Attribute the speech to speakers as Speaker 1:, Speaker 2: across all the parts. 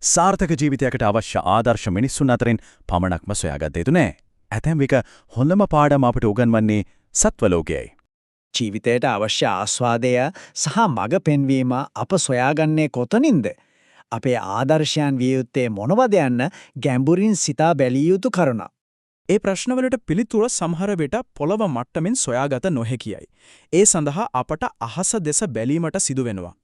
Speaker 1: සාර්ථක ජීවිතයකට අවශ්‍ය ආදර්ශ මිනිස්සුන් අතරින් පමණක්ම සොයාගත යුතු නෑ. ඇතැම් විට හොඳම පාඩම අපට උගන්වන්නේ සත්වලෝකයයි.
Speaker 2: ජීවිතයට අවශ්‍ය ආස්වාදය සහ මඟ පෙන්වීම අප සොයාගන්නේ කොතනින්ද? අපේ ආදර්ශයන් විය යුත්තේ මොනවද යන්න ගැඹුරින් සිතා බැලිය යුතු කරුණ.
Speaker 3: ඒ ප්‍රශ්නවලට පිළිතුර සමහර විට පොළව මට්ටමින් සොයාගත නොහැකියයි. ඒ සඳහා අපට අහස දෙස බැලීමට සිදු වෙනවා.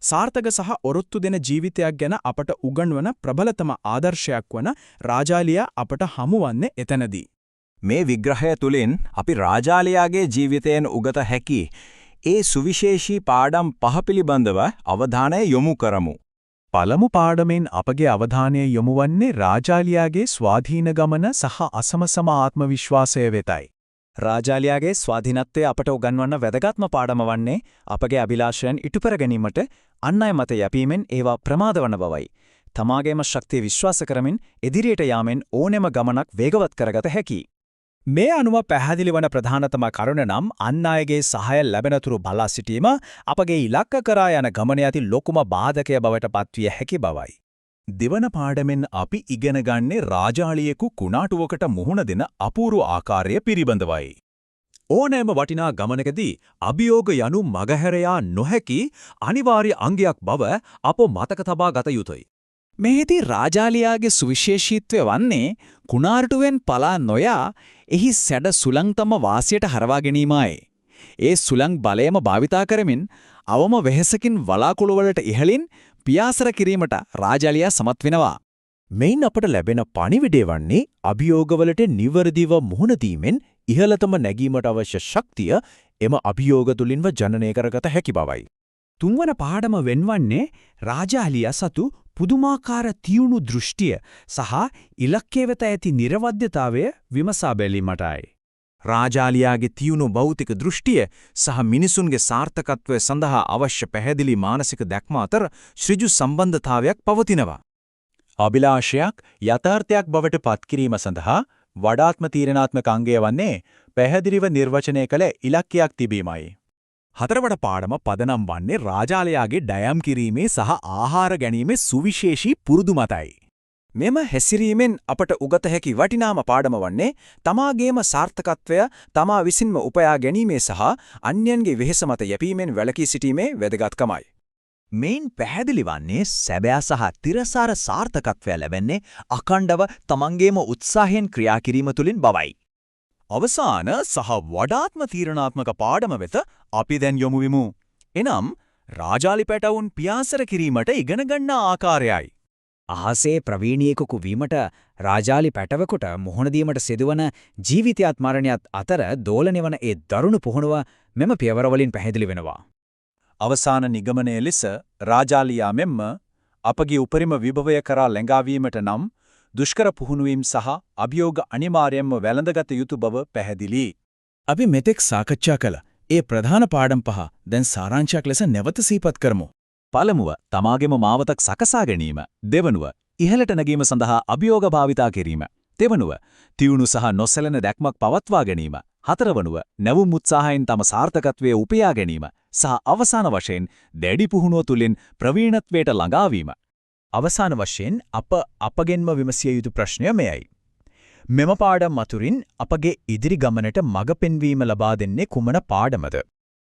Speaker 3: සාර්ථක සහ ඔරොත්තු දෙන ජීවිතයක් ගැන අපට උගන්වන ප්‍රබලතම ආදර්ශයක් වන රාජාලියා අපට හමුවන්නේ එතනදී.
Speaker 4: මේ විග්‍රහය තුලින් අපි රාජාලියාගේ ජීවිතයෙන් උගත හැකි ඒ සුවිශේෂී පාඩම් පහ පිළිබඳව අවධානය යොමු කරමු.
Speaker 1: පළමු පාඩමෙන් අපගේ අවධානය යොමු වන්නේ රාජාලියාගේ ස්වාධීන ගමන සහ අසමසම ආත්ම විශ්වාසය වෙතයි.
Speaker 2: රාජාලියාගේ ස්වාධීනත්වය අපට උගන්වන්න වැදගත්ම පාඩම වන්නේ අපගේ අභිලාෂයන් ඉටු කර ගැනීමට අන් අය මත යැපීමෙන් ඒවා ප්‍රමාද වන බවයි. තමාගේම ශක්තිය විශ්වාස කරමින් ඉදිරියට යාමෙන් ඕනෙම ගමනක් වේගවත් කරගත හැකියි. මේ අනුව පැහැදිලි වන ප්‍රධානතම කරුණ නම් අන් අයගේ සහාය ලැබෙනතුරු බලා සිටීම අපගේ ඉලක්ක කරා යන ගමන යති ලොකුම බාධකය බවට පත්විය හැකි බවයි.
Speaker 1: දෙවන පාඩමෙන් අපි ඉගෙන ගන්නේ රාජාලියෙකු කුණාටුවකට මුහුණ දෙන අපූර්ව ආකාරය පිළිබඳවයි. ඕනෑම වටිනා ගමනකදී අභියෝග යනු මගහැරයා නොහැකි අනිවාර්ය අංගයක් බව අප මතක තබා ගත යුතුයි.
Speaker 2: මෙහිදී රාජාලියාගේ සුවිශේෂීත්වය වන්නේ කුණාටුවෙන් පලා නොයා එහි සැඩ සුළං තම වාසියට හරවා ගැනීමයි. ඒ සුළං බලයම භාවිතා කරමින් අවම වෙහෙසකින් වලාකුළුවලට ඉහළින් පියාසර කිරීමට රාජාලියා සමත් වෙනවා.
Speaker 1: මෙයින් අපට ලැබෙන පණිවිඩය වන්නේ අභියෝගවලට නිවර්දිව මුහුණ දීමෙන් ඉහළතම නැගීමට අවශ්‍ය ශක්තිය එම අභියෝග තුලින්ම ජනනය කරගත හැකි බවයි.
Speaker 2: තුන්වන පාඩම වෙන්වන්නේ රාජාලියා සතු පුදුමාකාර තියුණු දෘෂ්ටිය සහ ඉලක්කය වෙත ඇති නිර්වද්‍යතාවය විමසා බැලීමටයි.
Speaker 4: රාජාලියාගේ තියුණු භෞතික දෘෂ්ටිය සහ මිනිසුන්ගේ සාර්ථකත්වය සඳහා අවශ්‍ය පැහැදිලි මානසික දැක්ම අතර ඍජු සම්බන්ධතාවයක් පවතිනවා.
Speaker 1: අභිලාෂයක් යථාර්ථයක් බවට පත්කිරීම සඳහා වඩාත්ම තීරණාත්මක අංගය වන්නේ පැහැදිලිව නිර්වචනය කළ ඉලක්කයක් තිබීමයි. හතරවන පාඩම පදනම් වන්නේ රාජාලියාගේ ඩයම් කිරීමේ සහ ආහාර ගැනීමේ සුවිශේෂී පුරුදු මතයි.
Speaker 2: මෙම හැසිරීමෙන් අපට උගත හැකි වටිනාම පාඩම වන්නේ තමාගේම සාර්ථකත්වය තමා විසින්ම උපයා ගැනීමේ සහ අන්‍යයන්ගේ වෙහෙස මත යැපීමෙන් වැළකී සිටීමේ වැදගත්කමයි.
Speaker 4: මේන් පැහැදිලි වන්නේ සැබෑ සහ තිරසාර සාර්ථකත්වය ලැබෙන්නේ අඛණ්ඩව තමන්ගේම උත්සාහයෙන් ක්‍රියා කිරීම තුලින් බවයි.
Speaker 1: අවසාන සහ වඩාත්ම තීරණාත්මක පාඩම වෙත අපි දැන් යොමු වෙමු. එනම් රාජාලි පැටවුන් පියාසර කිරීමට ඉගෙන ගන්නා ආකාරයයි.
Speaker 2: අහසේ ප්‍රවීණියෙකු වීමට රාජාලි පැටවෙකුට මුහුණ දීමට සිදුවන ජීවිතයත් මරණයත් අතර දෝලණය වන ඒ දරුණු පුහුණුව මෙම පියවරවලින් පැහැදිලි වෙනවා.
Speaker 1: අවසාන නිගමනය ලෙස රාජාලියා මෙන්ම අපගේ උපරිම විභවය කරා ලැඟාවීමට නම් දුෂ්කර පුහුණුවීම් සහ අභියෝග අනිවාර්යයෙන්ම වැළඳගත යුතු බව පැහැදිලි.
Speaker 3: අපි මෙතෙක් සාකච්ඡා කළ ඒ ප්‍රධාන පාඩම් පහ දැන් සාරාංශයක් ලෙස නැවත සිහිපත් කරමු.
Speaker 4: පළමුව තමාගේම මාවතක් සකසා ගැනීම. දෙවනුව ඉහළට නැගීම සඳහා අභියෝග භාවිතා කිරීම. තෙවනුව තියුණු සහ නොසැලෙන දැක්මක් පවත්වා ගැනීම. හතරවනුව නැවුම් උත්සාහයෙන් තම සාර්ථකත්වයේ උපයා ගැනීම. සහ අවසාන වශයෙන් දැඩි පුහුණුව තුලින් ප්‍රවීණත්වයට ළඟාවීම.
Speaker 1: අවසාන වශයෙන් අපගෙන්ම විමසිය යුතු ප්‍රශ්නය මෙයයි. මෙම පාඩම් අතුරින් අපගේ ඉදිරි ගමනට මඟ පෙන්වීම ලබා දෙන්නේ කුමන පාඩමද?